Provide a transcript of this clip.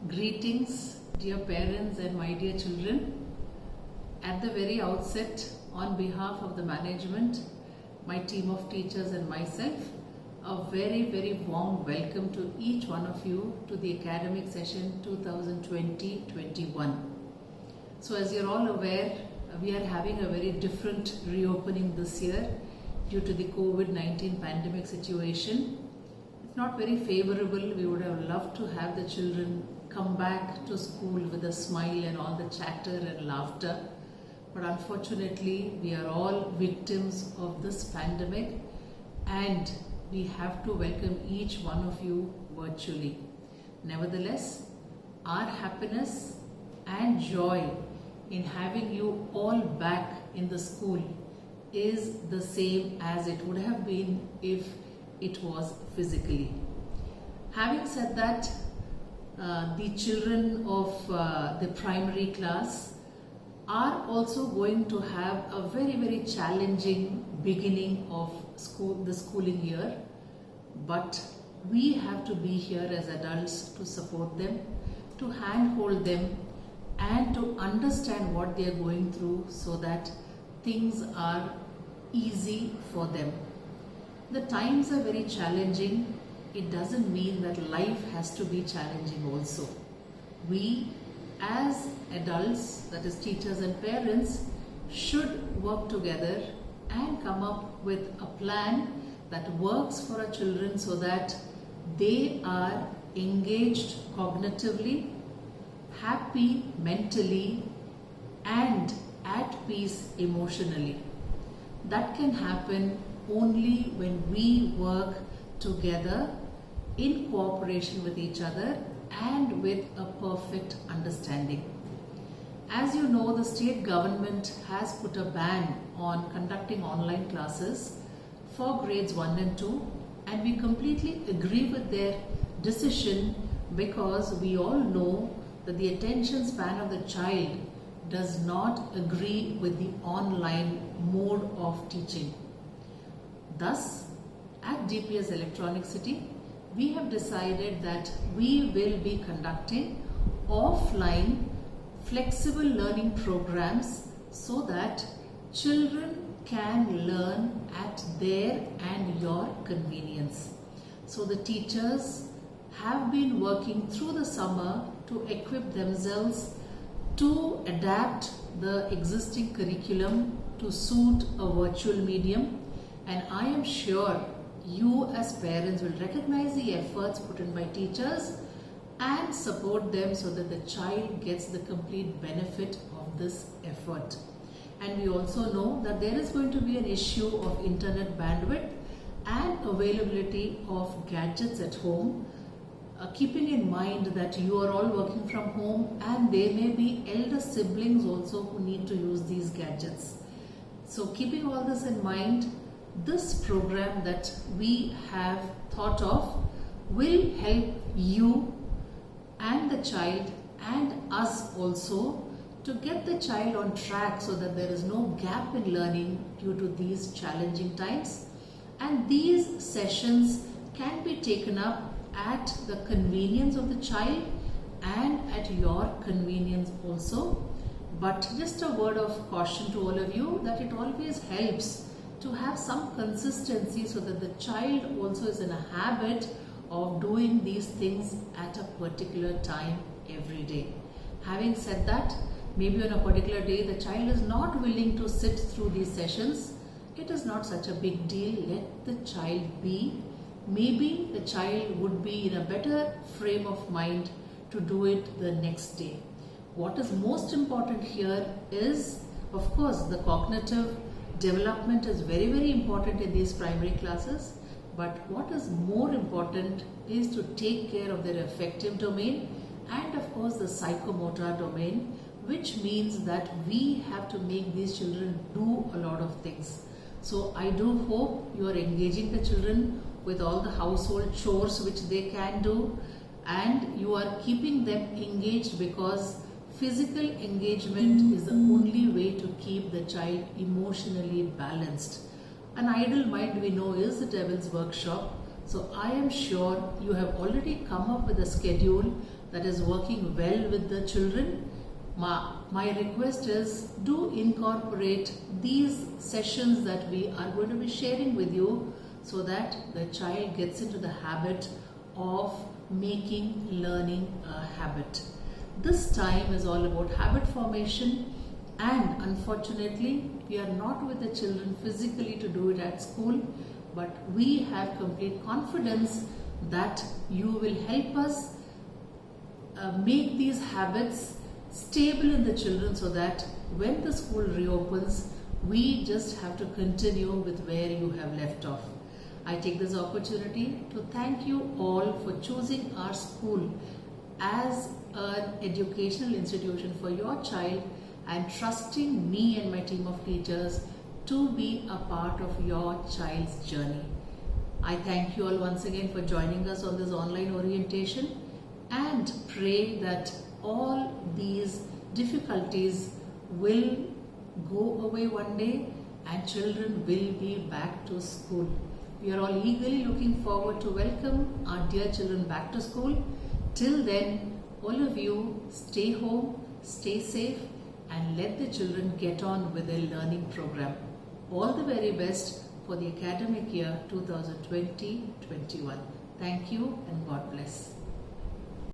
Greetings, dear parents and my dear children. At the very outset, on behalf of the management, my team of teachers and myself, a very warm welcome to each one of you to the academic session 2020-21. So as you're all aware, we are having a very different reopening this year due to the COVID-19 pandemic situation. It's not very favorable. We would have loved to have the children come back to school with a smile and all the chatter and laughter. But unfortunately, we are all victims of this pandemic and we have to welcome each one of you virtually. Nevertheless, our happiness and joy in having you all back in the school is the same as it would have been if it was physically. Having said that, the children of the primary class are also going to have a very challenging beginning of the schooling year, but we have to be here as adults to support them, to handhold them and to understand what they are going through so that things are easy for them. The times are very challenging. It doesn't mean that life has to be challenging also. We as adults, that is teachers and parents, should work together and come up with a plan that works for our children so that they are engaged cognitively, happy mentally and at peace emotionally. That can happen only when we work together in cooperation with each other and with a perfect understanding. As you know, the state government has put a ban on conducting online classes for grades 1 and 2, and we completely agree with their decision because we all know that the attention span of the child does not agree with the online mode of teaching. Thus, at DPS Electronic City, we have decided that we will be conducting offline flexible learning programs so that children can learn at their and your convenience. So the teachers have been working through the summer to equip themselves to adapt the existing curriculum to suit a virtual medium, and I am sure you as parents will recognize the efforts put in by teachers and support them so that the child gets the complete benefit of this effort. And we also know that there is going to be an issue of internet bandwidth and availability of gadgets at home, keeping in mind that you are all working from home and there may be elder siblings also who need to use these gadgets. So keeping all this in mind, this program that we have thought of will help you and the child and us also to get the child on track so that there is no gap in learning due to these challenging times. And these sessions can be taken up at the convenience of the child and at your convenience also. But just a word of caution to all of you that it always helps to have some consistency so that the child also is in a habit of doing these things at a particular time every day. Having said that, maybe on a particular day the child is not willing to sit through these sessions. It is not such a big deal. Let the child be. Maybe the child would be in a better frame of mind to do it the next day. What is most important here is, of course, the cognitive development is very important in these primary classes, but what is more important is to take care of their affective domain and of course the psychomotor domain, which means that we have to make these children do a lot of things. So I do hope you are engaging the children with all the household chores which they can do, and you are keeping them engaged because physical engagement is the only way to keep the child emotionally balanced. An idle mind, we know, is the devil's workshop. So I am sure you have already come up with a schedule that is working well with the children. My request is, do incorporate these sessions that we are going to be sharing with you so that the child gets into the habit of making learning a habit. This time is all about habit formation, and unfortunately we are not with the children physically to do it at school, but we have complete confidence that you will help us make these habits stable in the children so that when the school reopens, we just have to continue with where you have left off. I take this opportunity to thank you all for choosing our school as an educational institution for your child and trusting me and my team of teachers to be a part of your child's journey. I thank you all once again for joining us on this online orientation and pray that all these difficulties will go away one day and children will be back to school. We are all eagerly looking forward to welcome our dear children back to school. Till then, all of you stay home, stay safe, and let the children get on with their learning program. All the very best for the academic year 2020-21. Thank you and God bless.